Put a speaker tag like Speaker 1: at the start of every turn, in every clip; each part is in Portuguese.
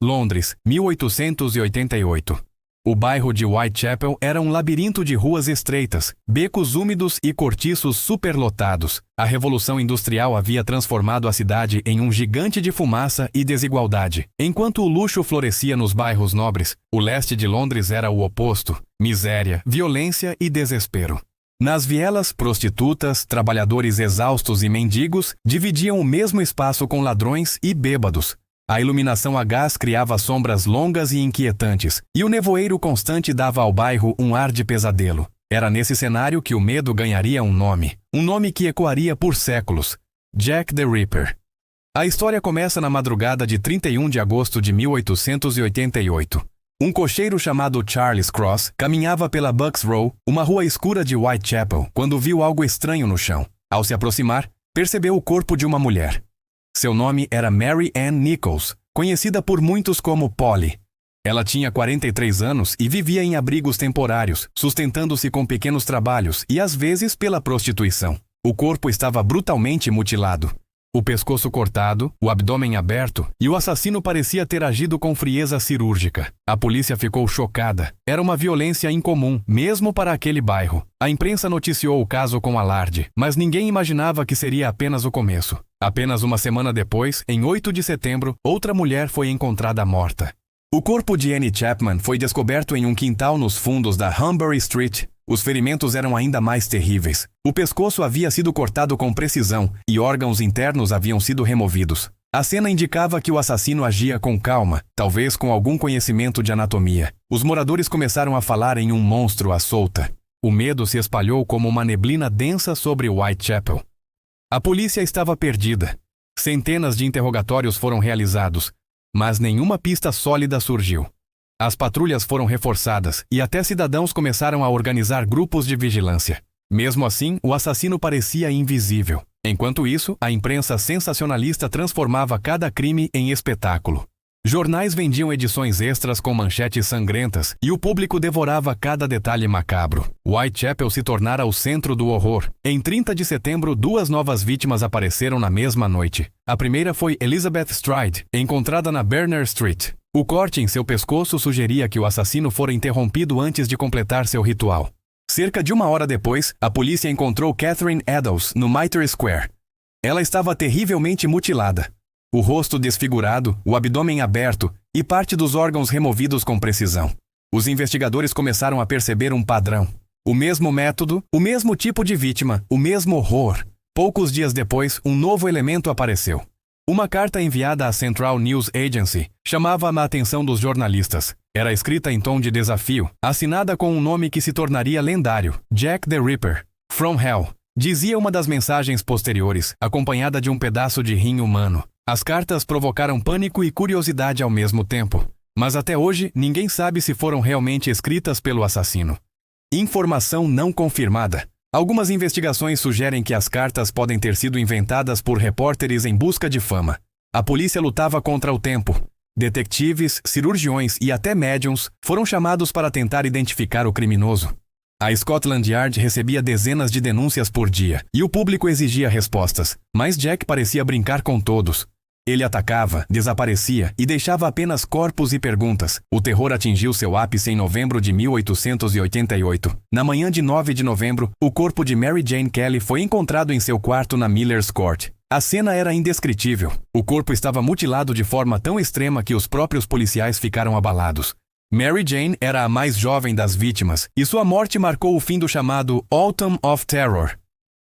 Speaker 1: Londres, 1888. O bairro de Whitechapel era um labirinto de ruas estreitas, becos úmidos e cortiços superlotados. A Revolução Industrial havia transformado a cidade em um gigante de fumaça e desigualdade. Enquanto o luxo florescia nos bairros nobres, o leste de Londres era o oposto: miséria, violência e desespero. Nas vielas, prostitutas, trabalhadores exaustos e mendigos dividiam o mesmo espaço com ladrões e bêbados. A iluminação a gás criava sombras longas e inquietantes, e o nevoeiro constante dava ao bairro um ar de pesadelo. Era nesse cenário que o medo ganharia um nome que ecoaria por séculos: Jack the Ripper. A história começa na madrugada de 31 de agosto de 1888. Um cocheiro chamado Charles Cross caminhava pela Bucks Row, uma rua escura de Whitechapel, quando viu algo estranho no chão. Ao se aproximar, percebeu o corpo de uma mulher. Seu nome era Mary Ann Nichols, conhecida por muitos como Polly. Ela tinha 43 anos e vivia em abrigos temporários, sustentando-se com pequenos trabalhos e às vezes pela prostituição. O corpo estava brutalmente mutilado. O pescoço cortado, o abdômen aberto, e o assassino parecia ter agido com frieza cirúrgica. A polícia ficou chocada. Era uma violência incomum, mesmo para aquele bairro. A imprensa noticiou o caso com alarde, mas ninguém imaginava que seria apenas o começo. Apenas uma semana depois, em 8 de setembro, outra mulher foi encontrada morta. O corpo de Annie Chapman foi descoberto em um quintal nos fundos da Humbury Street. Os ferimentos eram ainda mais terríveis. O pescoço havia sido cortado com precisão e órgãos internos haviam sido removidos. A cena indicava que o assassino agia com calma, talvez com algum conhecimento de anatomia. Os moradores começaram a falar em um monstro à solta. O medo se espalhou como uma neblina densa sobre Whitechapel. A polícia estava perdida. Centenas de interrogatórios foram realizados, mas nenhuma pista sólida surgiu. As patrulhas foram reforçadas e até cidadãos começaram a organizar grupos de vigilância. Mesmo assim, o assassino parecia invisível. Enquanto isso, a imprensa sensacionalista transformava cada crime em espetáculo. Jornais vendiam edições extras com manchetes sangrentas e o público devorava cada detalhe macabro. Whitechapel se tornara o centro do horror. Em 30 de setembro, 2 novas vítimas apareceram na mesma noite. A primeira foi Elizabeth Stride, encontrada na Berners Street. O corte em seu pescoço sugeria que o assassino fora interrompido antes de completar seu ritual. Cerca de 1 hora depois, a polícia encontrou Catherine Eddowes no Mitre Square. Ela estava terrivelmente mutilada. O rosto desfigurado, o abdômen aberto e parte dos órgãos removidos com precisão. Os investigadores começaram a perceber um padrão. O mesmo método, o mesmo tipo de vítima, o mesmo horror. Poucos dias depois, um novo elemento apareceu. Uma carta enviada à Central News Agency chamava a atenção dos jornalistas. Era escrita em tom de desafio, assinada com um nome que se tornaria lendário: Jack the Ripper. From Hell, dizia uma das mensagens posteriores, acompanhada de um pedaço de rim humano. As cartas provocaram pânico e curiosidade ao mesmo tempo, mas até hoje ninguém sabe se foram realmente escritas pelo assassino. Informação não confirmada. Algumas investigações sugerem que as cartas podem ter sido inventadas por repórteres em busca de fama. A polícia lutava contra o tempo. Detetives, cirurgiões e até médiums foram chamados para tentar identificar o criminoso. A Scotland Yard recebia dezenas de denúncias por dia e o público exigia respostas, mas Jack parecia brincar com todos. Ele atacava, desaparecia e deixava apenas corpos e perguntas. O terror atingiu seu ápice em novembro de 1888. Na manhã de 9 de novembro, o corpo de Mary Jane Kelly foi encontrado em seu quarto na Miller's Court. A cena era indescritível. O corpo estava mutilado de forma tão extrema que os próprios policiais ficaram abalados. Mary Jane era a mais jovem das vítimas e sua morte marcou o fim do chamado Autumn of Terror.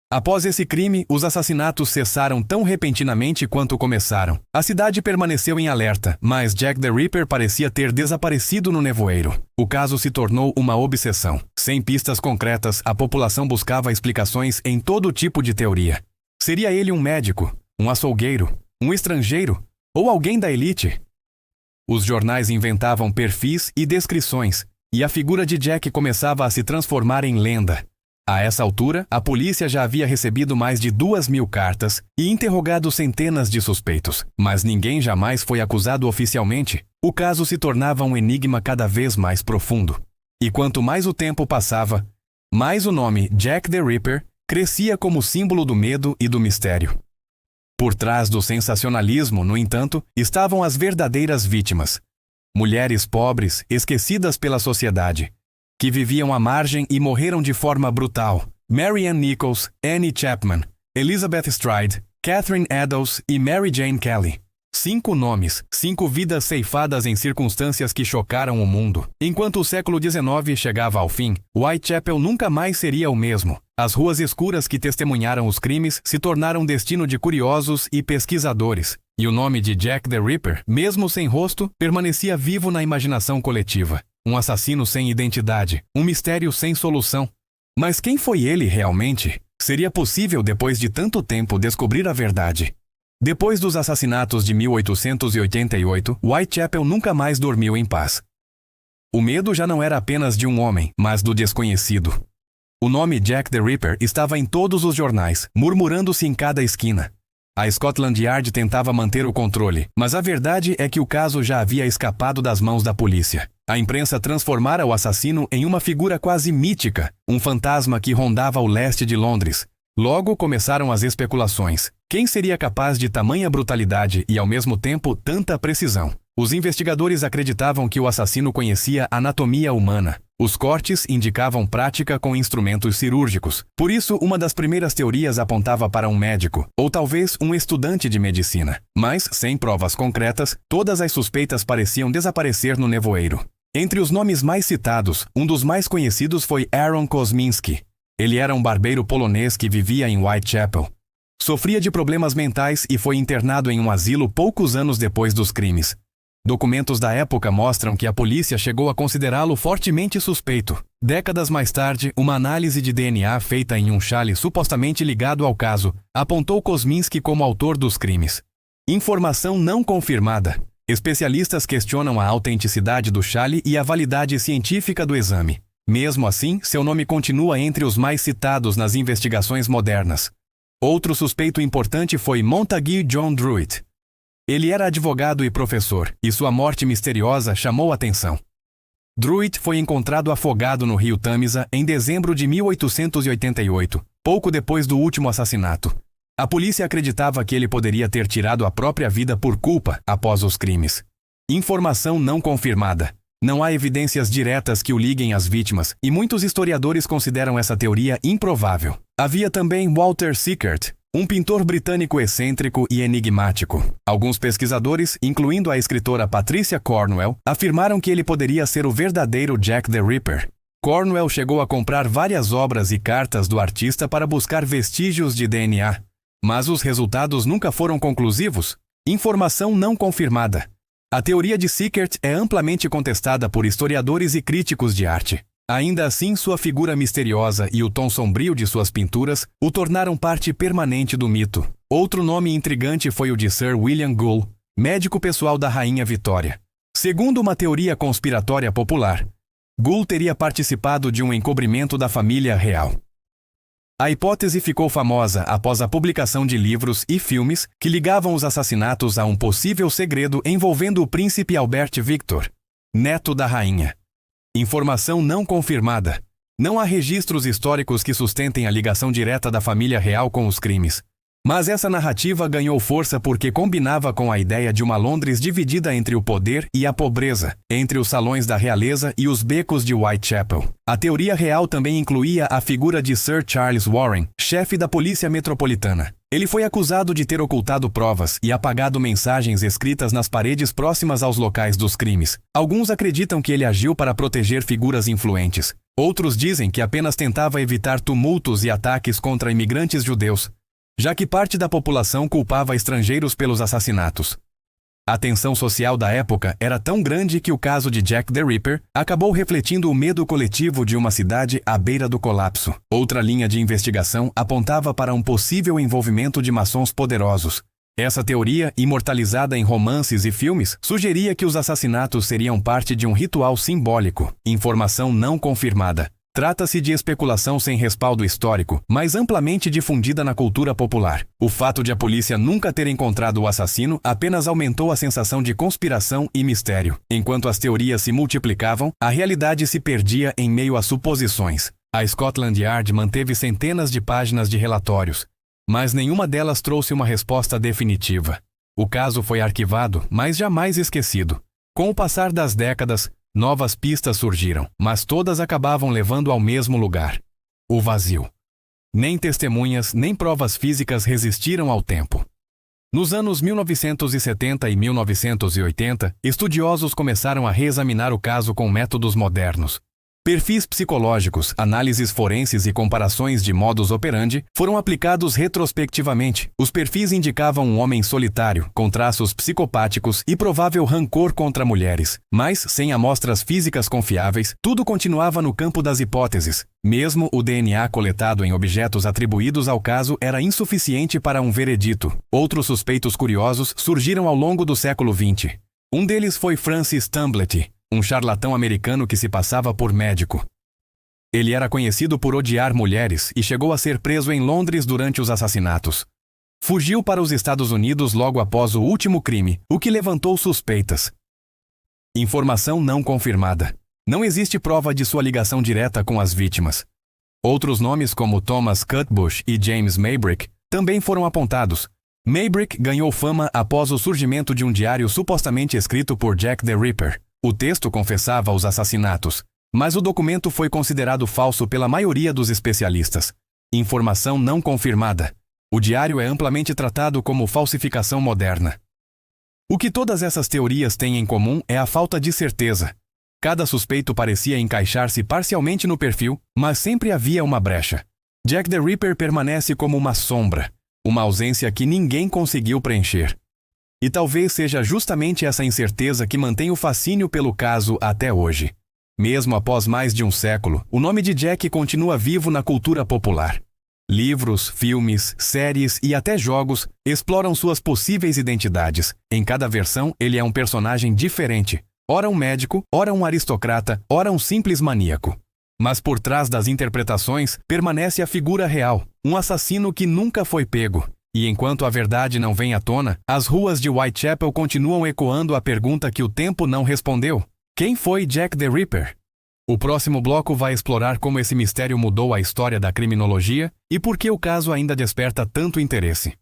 Speaker 1: Após esse crime, os assassinatos cessaram tão repentinamente quanto começaram. A cidade permaneceu em alerta, mas Jack the Ripper parecia ter desaparecido no nevoeiro. O caso se tornou uma obsessão. Sem pistas concretas, a população buscava explicações em todo tipo de teoria. Seria ele um médico, um açougueiro, um estrangeiro ou alguém da elite? Os jornais inventavam perfis e descrições, e a figura de Jack começava a se transformar em lenda. A essa altura, a polícia já havia recebido mais de 2.000 cartas e interrogado centenas de suspeitos, mas ninguém jamais foi acusado oficialmente. O caso se tornava um enigma cada vez mais profundo. E quanto mais o tempo passava, mais o nome Jack the Ripper crescia como símbolo do medo e do mistério. Por trás do sensacionalismo, no entanto, estavam as verdadeiras vítimas. Mulheres pobres, esquecidas pela sociedade, que viviam à margem e morreram de forma brutal. Marianne Nichols, Annie Chapman, Elizabeth Stride, Catherine Eddowes e Mary Jane Kelly. 5 nomes, 5 vidas ceifadas em circunstâncias que chocaram o mundo. Enquanto o século XIX chegava ao fim, Whitechapel nunca mais seria o mesmo. As ruas escuras que testemunharam os crimes se tornaram destino de curiosos e pesquisadores, e o nome de Jack the Ripper, mesmo sem rosto, permanecia vivo na imaginação coletiva. Um assassino sem identidade, um mistério sem solução. Mas quem foi ele realmente? Seria possível, depois de tanto tempo, descobrir a verdade? Depois dos assassinatos de 1888, Whitechapel nunca mais dormiu em paz. O medo já não era apenas de um homem, mas do desconhecido. O nome Jack the Ripper estava em todos os jornais, murmurando-se em cada esquina. A Scotland Yard tentava manter o controle, mas a verdade é que o caso já havia escapado das mãos da polícia. A imprensa transformara o assassino em uma figura quase mítica, um fantasma que rondava o leste de Londres. Logo começaram as especulações. Quem seria capaz de tamanha brutalidade e, ao mesmo tempo, tanta precisão? Os investigadores acreditavam que o assassino conhecia a anatomia humana. Os cortes indicavam prática com instrumentos cirúrgicos. Por isso, uma das primeiras teorias apontava para um médico, ou talvez um estudante de medicina. Mas, sem provas concretas, todas as suspeitas pareciam desaparecer no nevoeiro. Entre os nomes mais citados, um dos mais conhecidos foi Aaron Kosminski. Ele era um barbeiro polonês que vivia em Whitechapel. Sofria de problemas mentais e foi internado em um asilo poucos anos depois dos crimes. Documentos da época mostram que a polícia chegou a considerá-lo fortemente suspeito. Décadas mais tarde, uma análise de DNA feita em um chale supostamente ligado ao caso apontou Kosminski como autor dos crimes. Informação não confirmada. Especialistas questionam a autenticidade do chale e a validade científica do exame. Mesmo assim, seu nome continua entre os mais citados nas investigações modernas. Outro suspeito importante foi Montague John Druitt. Ele era advogado e professor, e sua morte misteriosa chamou atenção. Druitt foi encontrado afogado no rio Tâmisa em dezembro de 1888, pouco depois do último assassinato. A polícia acreditava que ele poderia ter tirado a própria vida por culpa após os crimes. Informação não confirmada. Não há evidências diretas que o liguem às vítimas, e muitos historiadores consideram essa teoria improvável. Havia também Walter Sickert, um pintor britânico excêntrico e enigmático. Alguns pesquisadores, incluindo a escritora Patricia Cornwell, afirmaram que ele poderia ser o verdadeiro Jack the Ripper. Cornwell chegou a comprar várias obras e cartas do artista para buscar vestígios de DNA. Mas os resultados nunca foram conclusivos. Informação não confirmada. A teoria de Sickert é amplamente contestada por historiadores e críticos de arte. Ainda assim, sua figura misteriosa e o tom sombrio de suas pinturas o tornaram parte permanente do mito. Outro nome intrigante foi o de Sir William Goole, médico pessoal da Rainha Vitória. Segundo uma teoria conspiratória popular, Goole teria participado de um encobrimento da família real. A hipótese ficou famosa após a publicação de livros e filmes que ligavam os assassinatos a um possível segredo envolvendo o príncipe Albert Victor, neto da rainha. Informação não confirmada. Não há registros históricos que sustentem a ligação direta da família real com os crimes. Mas essa narrativa ganhou força porque combinava com a ideia de uma Londres dividida entre o poder e a pobreza, entre os salões da realeza e os becos de Whitechapel. A teoria real também incluía a figura de Sir Charles Warren, chefe da Polícia Metropolitana. Ele foi acusado de ter ocultado provas e apagado mensagens escritas nas paredes próximas aos locais dos crimes. Alguns acreditam que ele agiu para proteger figuras influentes. Outros dizem que apenas tentava evitar tumultos e ataques contra imigrantes judeus, já que parte da população culpava estrangeiros pelos assassinatos. A tensão social da época era tão grande que o caso de Jack the Ripper acabou refletindo o medo coletivo de uma cidade à beira do colapso. Outra linha de investigação apontava para um possível envolvimento de maçons poderosos. Essa teoria, imortalizada em romances e filmes, sugeria que os assassinatos seriam parte de um ritual simbólico. Informação não confirmada. Trata-se de especulação sem respaldo histórico, mas amplamente difundida na cultura popular. O fato de a polícia nunca ter encontrado o assassino apenas aumentou a sensação de conspiração e mistério. Enquanto as teorias se multiplicavam, a realidade se perdia em meio a suposições. A Scotland Yard manteve centenas de páginas de relatórios, mas nenhuma delas trouxe uma resposta definitiva. O caso foi arquivado, mas jamais esquecido. Com o passar das décadas, novas pistas surgiram, mas todas acabavam levando ao mesmo lugar: o vazio. Nem testemunhas, nem provas físicas resistiram ao tempo. Nos anos 1970 e 1980, estudiosos começaram a reexaminar o caso com métodos modernos. Perfis psicológicos, análises forenses e comparações de modus operandi foram aplicados retrospectivamente. Os perfis indicavam um homem solitário, com traços psicopáticos e provável rancor contra mulheres. Mas, sem amostras físicas confiáveis, tudo continuava no campo das hipóteses. Mesmo o DNA coletado em objetos atribuídos ao caso era insuficiente para um veredito. Outros suspeitos curiosos surgiram ao longo do século XX. Um deles foi Francis Tambletti, um charlatão americano que se passava por médico. Ele era conhecido por odiar mulheres e chegou a ser preso em Londres durante os assassinatos. Fugiu para os Estados Unidos logo após o último crime, o que levantou suspeitas. Informação não confirmada. Não existe prova de sua ligação direta com as vítimas. Outros nomes como Thomas Cutbush e James Maybrick também foram apontados. Maybrick ganhou fama após o surgimento de um diário supostamente escrito por Jack the Ripper. O texto confessava os assassinatos, mas o documento foi considerado falso pela maioria dos especialistas. Informação não confirmada. O diário é amplamente tratado como falsificação moderna. O que todas essas teorias têm em comum é a falta de certeza. Cada suspeito parecia encaixar-se parcialmente no perfil, mas sempre havia uma brecha. Jack the Ripper permanece como uma sombra, uma ausência que ninguém conseguiu preencher. E talvez seja justamente essa incerteza que mantém o fascínio pelo caso até hoje. Mesmo após mais de um século, o nome de Jack continua vivo na cultura popular. Livros, filmes, séries e até jogos exploram suas possíveis identidades. Em cada versão, ele é um personagem diferente. Ora um médico, ora um aristocrata, ora um simples maníaco. Mas por trás das interpretações permanece a figura real, um assassino que nunca foi pego. E enquanto a verdade não vem à tona, as ruas de Whitechapel continuam ecoando a pergunta que o tempo não respondeu: quem foi Jack the Ripper? O próximo bloco vai explorar como esse mistério mudou a história da criminologia e por que o caso ainda desperta tanto interesse.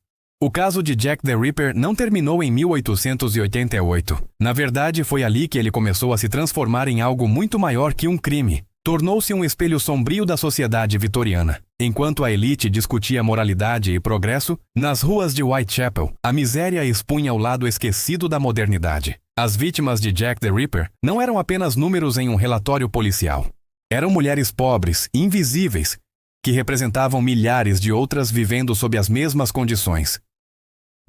Speaker 1: O caso de Jack the Ripper não terminou em 1888. Na verdade, foi ali que ele começou a se transformar em algo muito maior que um crime. Tornou-se um espelho sombrio da sociedade vitoriana. Enquanto a elite discutia moralidade e progresso, nas ruas de Whitechapel, a miséria expunha o lado esquecido da modernidade. As vítimas de Jack the Ripper não eram apenas números em um relatório policial. Eram mulheres pobres, invisíveis, que representavam milhares de outras vivendo sob as mesmas condições.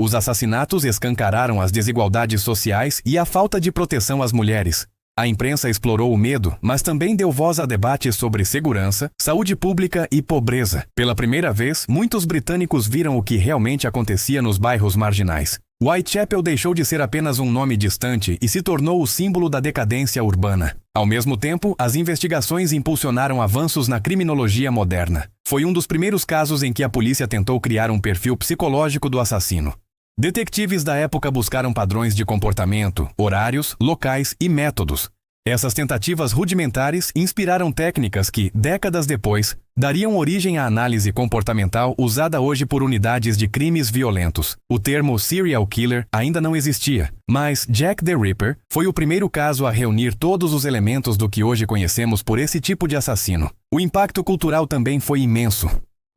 Speaker 1: Os assassinatos escancararam as desigualdades sociais e a falta de proteção às mulheres. A imprensa explorou o medo, mas também deu voz a debates sobre segurança, saúde pública e pobreza. Pela primeira vez, muitos britânicos viram o que realmente acontecia nos bairros marginais. Whitechapel deixou de ser apenas um nome distante e se tornou o símbolo da decadência urbana. Ao mesmo tempo, as investigações impulsionaram avanços na criminologia moderna. Foi um dos primeiros casos em que a polícia tentou criar um perfil psicológico do assassino. Detetives da época buscaram padrões de comportamento, horários, locais e métodos. Essas tentativas rudimentares inspiraram técnicas que, décadas depois, dariam origem à análise comportamental usada hoje por unidades de crimes violentos. O termo serial killer ainda não existia, mas Jack the Ripper foi o primeiro caso a reunir todos os elementos do que hoje conhecemos por esse tipo de assassino. O impacto cultural também foi imenso.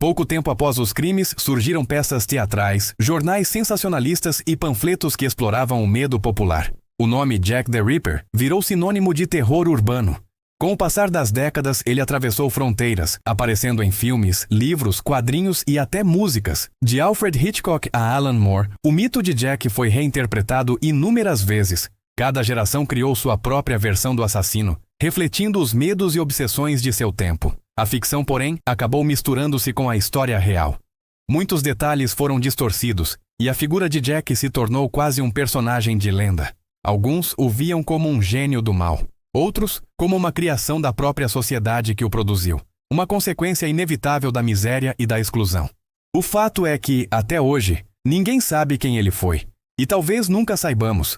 Speaker 1: Pouco tempo após os crimes, surgiram peças teatrais, jornais sensacionalistas e panfletos que exploravam o medo popular. O nome Jack the Ripper virou sinônimo de terror urbano. Com o passar das décadas, ele atravessou fronteiras, aparecendo em filmes, livros, quadrinhos e até músicas. De Alfred Hitchcock a Alan Moore, o mito de Jack foi reinterpretado inúmeras vezes. Cada geração criou sua própria versão do assassino, refletindo os medos e obsessões de seu tempo. A ficção, porém, acabou misturando-se com a história real. Muitos detalhes foram distorcidos, e a figura de Jack se tornou quase um personagem de lenda. Alguns o viam como um gênio do mal. Outros, como uma criação da própria sociedade que o produziu. Uma consequência inevitável da miséria e da exclusão. O fato é que, até hoje, ninguém sabe quem ele foi. E talvez nunca saibamos.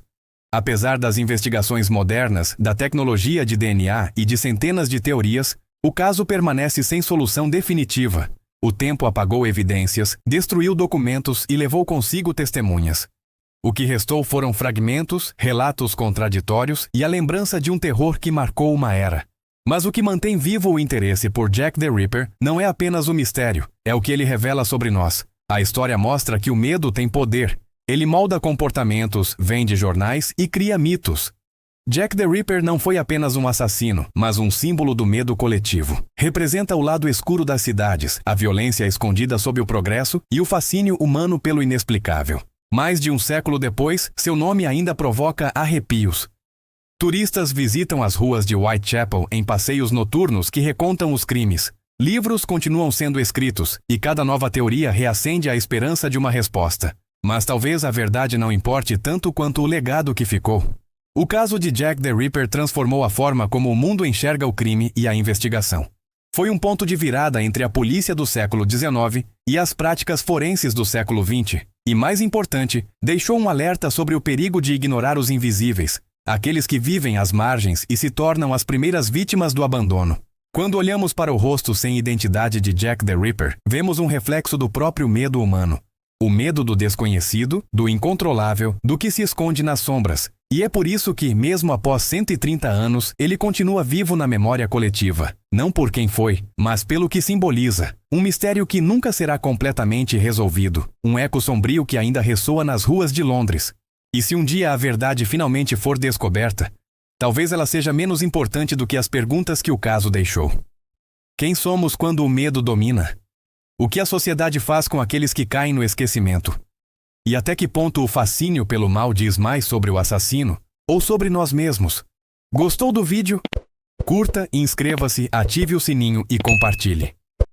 Speaker 1: Apesar das investigações modernas, da tecnologia de DNA e de centenas de teorias, o caso permanece sem solução definitiva. O tempo apagou evidências, destruiu documentos e levou consigo testemunhas. O que restou foram fragmentos, relatos contraditórios e a lembrança de um terror que marcou uma era. Mas o que mantém vivo o interesse por Jack the Ripper não é apenas o mistério, é o que ele revela sobre nós. A história mostra que o medo tem poder. Ele molda comportamentos, vende jornais e cria mitos. Jack the Ripper não foi apenas um assassino, mas um símbolo do medo coletivo. Representa o lado escuro das cidades, a violência escondida sob o progresso e o fascínio humano pelo inexplicável. Mais de um século depois, seu nome ainda provoca arrepios. Turistas visitam as ruas de Whitechapel em passeios noturnos que recontam os crimes. Livros continuam sendo escritos, e cada nova teoria reacende a esperança de uma resposta. Mas talvez a verdade não importe tanto quanto o legado que ficou. O caso de Jack the Ripper transformou a forma como o mundo enxerga o crime e a investigação. Foi um ponto de virada entre a polícia do século XIX e as práticas forenses do século XX. E, mais importante, deixou um alerta sobre o perigo de ignorar os invisíveis, aqueles que vivem às margens e se tornam as primeiras vítimas do abandono. Quando olhamos para o rosto sem identidade de Jack the Ripper, vemos um reflexo do próprio medo humano. O medo do desconhecido, do incontrolável, do que se esconde nas sombras. E é por isso que, mesmo após 130 anos, ele continua vivo na memória coletiva. Não por quem foi, mas pelo que simboliza. Um mistério que nunca será completamente resolvido. Um eco sombrio que ainda ressoa nas ruas de Londres. E se um dia a verdade finalmente for descoberta, talvez ela seja menos importante do que as perguntas que o caso deixou. Quem somos quando o medo domina? O que a sociedade faz com aqueles que caem no esquecimento? E até que ponto o fascínio pelo mal diz mais sobre o assassino ou sobre nós mesmos? Gostou do vídeo? Curta, inscreva-se, ative o sininho e compartilhe.